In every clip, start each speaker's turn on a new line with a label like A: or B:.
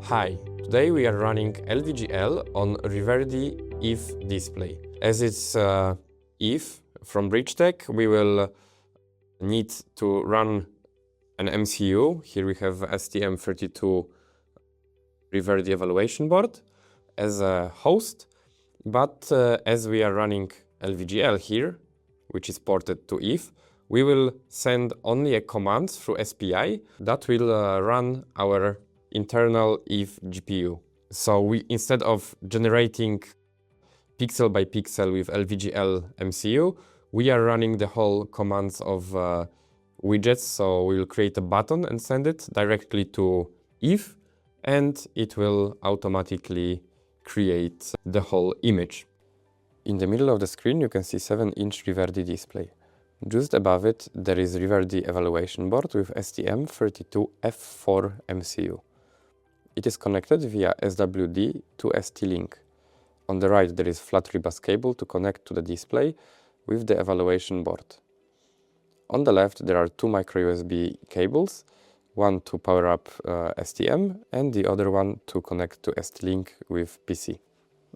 A: Hi, today we are running LVGL on Riverdi EVE display. As it's EVE from Bridgetek, we will need to run an MCU. Here we have STM32 Riverdi evaluation board as a host, but as we are running LVGL here, which is ported to EVE, we will send only a command through SPI that will run our internal EVE GPU. So instead of generating pixel by pixel with LVGL MCU, we are running the whole commands of widgets. So we will create a button and send it directly to EVE, and it will automatically create the whole image. In the middle of the screen, you can see 7-inch Riverdi display. Just above it, there is Riverdi evaluation board with STM32F4 MCU. It is connected via SWD to ST-Link. On the right, there is flat rebus cable to connect to the display with the evaluation board. On the left, there are two micro USB cables, one to power up STM and the other one to connect to ST-Link with PC.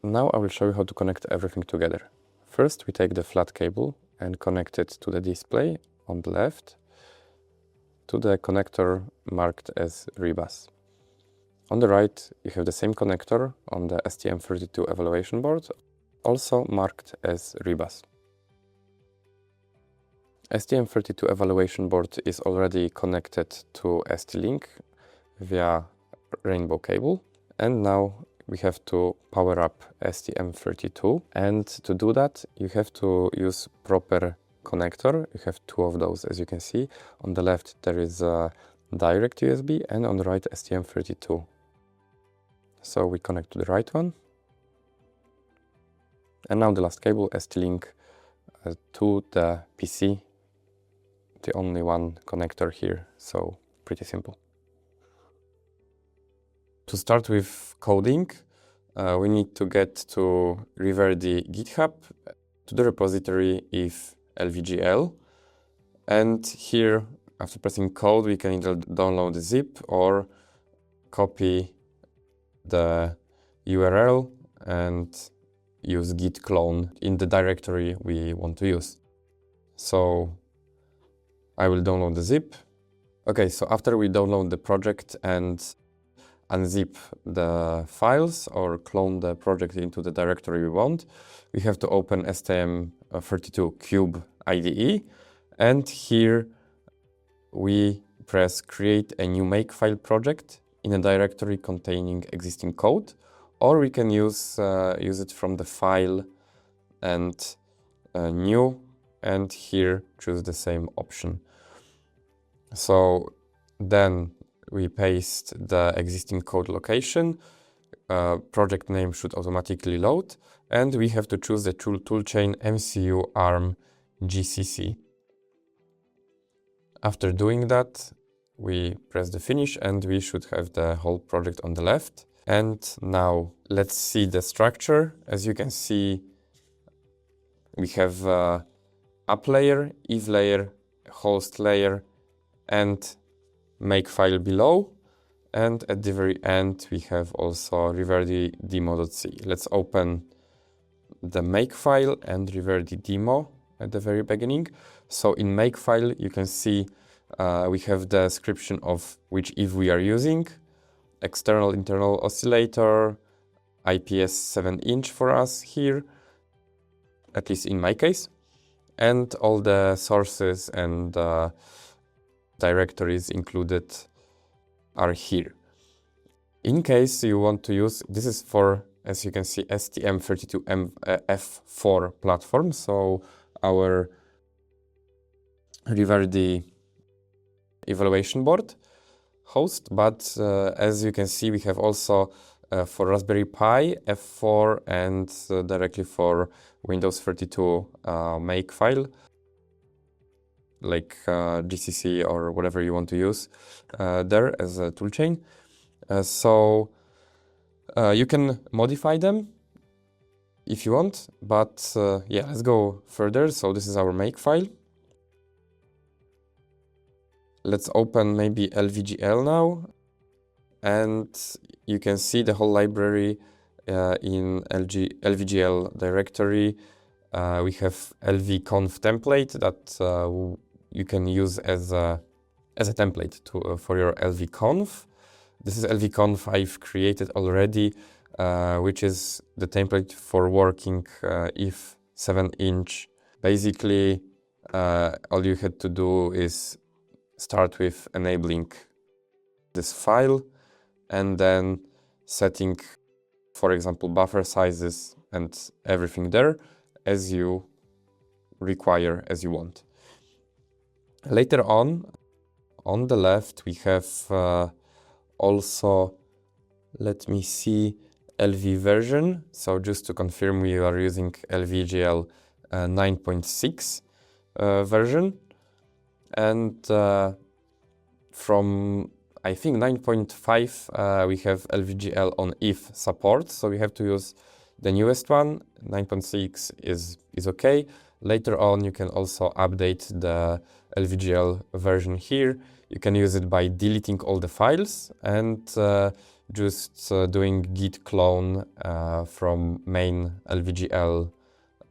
A: Now I will show you how to connect everything together. First, we take the flat cable and connect it to the display on the left to the connector marked as rebus. On the right, you have the same connector on the STM32 evaluation board, also marked as rebus. STM32 evaluation board is already connected to ST-Link via rainbow cable, and now we have to power up STM32, and to do that you have to use proper connector. You have two of those, as you can see. On the left there is a direct USB and on the right STM32. So we connect to the right one. And now the last cable, ST-Link to the PC. The only one connector here, so pretty simple. To start with coding, we need to get to Riverdi GitHub, to the repository EVE LVGL. And here, after pressing code, we can either download the zip or copy the URL and use git clone in the directory we want to use. So I will download the zip. Okay, so after we download the project and unzip the files or clone the project into the directory we want, we have to open STM32Cube IDE, and here we press create a new makefile project in a directory containing existing code, or we can use it from the file and new, and here choose the same option. So then we paste the existing code location, project name should automatically load, and we have to choose the toolchain MCU ARM GCC. After doing that, we press the finish and we should have the whole project on the left. And now let's see the structure. As you can see, we have app layer, EVE layer, host layer, and makefile below, and at the very end we have also Riverdi demo.c. Let's open the makefile and Riverdi demo at the very beginning. So in makefile you can see we have the description of which EVE we are using, external internal oscillator, IPS 7-inch for us here, at least in my case, and all the sources and directories included are here. In case you want to use, this is for, as you can see, STM32F4 platform, so our Riverdi evaluation board host, but as you can see, we have also for Raspberry Pi F4 and directly for Windows 32 makefile, like GCC or whatever you want to use there as a toolchain. So you can modify them if you want, but yeah, let's go further. So this is our makefile. Let's open maybe LVGL now. And you can see the whole library in LVGL directory. We have lvconf template that you can use as a template for your lvconf. This is lvconf I've created already, which is the template for working if 7-inch. Basically, all you had to do is start with enabling this file and then setting, for example, buffer sizes and everything there as you require, as you want. Later on the left, we have also, let me see, LV version. So just to confirm, we are using LVGL 9.6 version. And from, I think, 9.5, we have LVGL on if support. So we have to use the newest one. 9.6 is okay. Later on, you can also update the LVGL version here. You can use it by deleting all the files and just doing git clone from main LVGL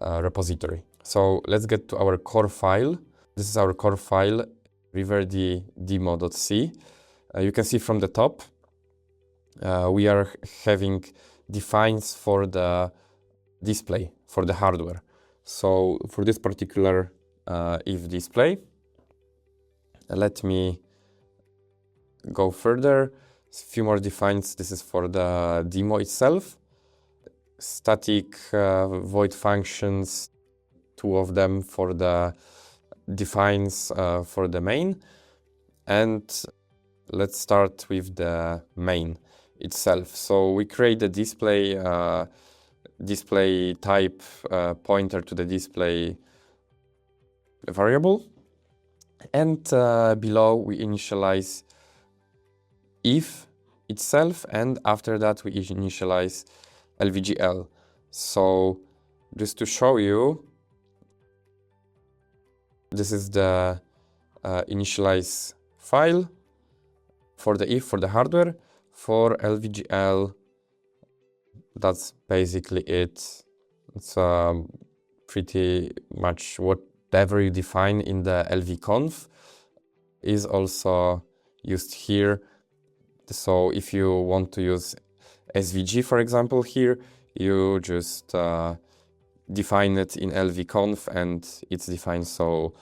A: repository. So let's get to our core file. This is our core file, Riverdi demo.c. You can see from the top, we are having defines for the display, for the hardware. So for this particular if display, let me go further. A few more defines. This is for the demo itself. Static void functions, 2 of them for the defines for the main. And let's start with the main itself. So we create the display type pointer to the display variable. And below we initialize if itself, and after that we initialize LVGL. So just to show you, this is the initialize file for the if for the hardware. For LVGL, that's basically it. It's pretty much whatever you define in the lvconf is also used here. So if you want to use SVG, for example, here, you just define it in lvconf and it's defined, so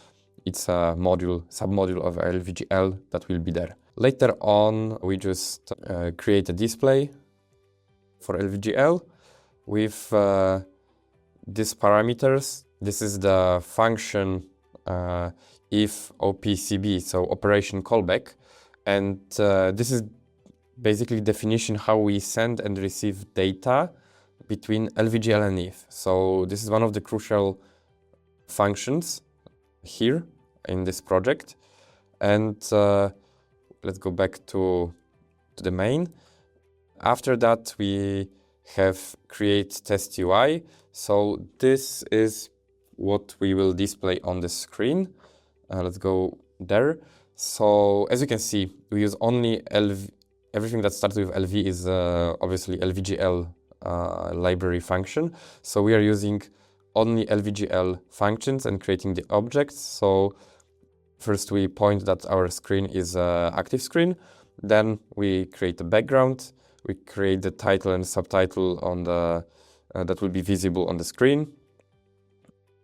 A: it's a submodule of LVGL that will be there. Later on, we just create a display for LVGL with these parameters. This is the function if opcb, so operation callback. And this is basically definition how we send and receive data between LVGL and if. So this is one of the crucial functions here in this project. And let's go back to the main. After that, we have create test UI. So this is what we will display on the screen. Let's go there. So as you can see, we use only everything that starts with LV is obviously LVGL library function. So we are using only LVGL functions and creating the objects. So first we point that our screen is an active screen. Then we create a background. We create the title and subtitle on the that will be visible on the screen.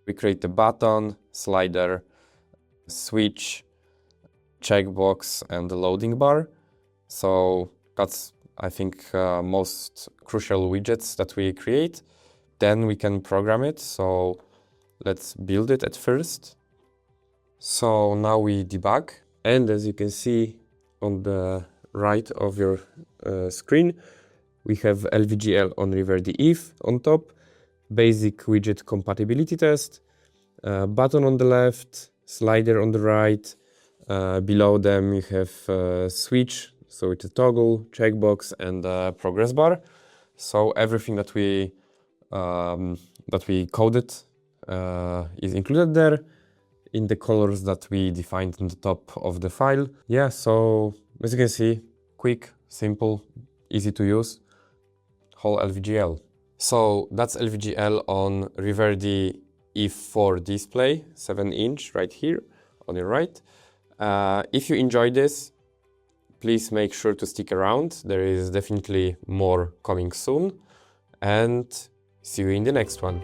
A: We create the button, slider, switch, checkbox, and the loading bar. So that's, I think, most crucial widgets that we create. Then we can program it. So let's build it at first. So now we debug. And as you can see on the right of your screen, we have LVGL on Riverdi EVE on top, basic widget compatibility test, button on the left, slider on the right. Below them you have switch, so it's a toggle, checkbox, and progress bar. So everything that we coded is included there in the colors that we defined on the top of the file. Yeah, so as you can see, quick, simple, easy to use whole LVGL. So that's LVGL on Riverdi EVE display, 7-inch right here on your right. If you enjoyed this, please make sure to stick around. There is definitely more coming soon, and see you in the next one.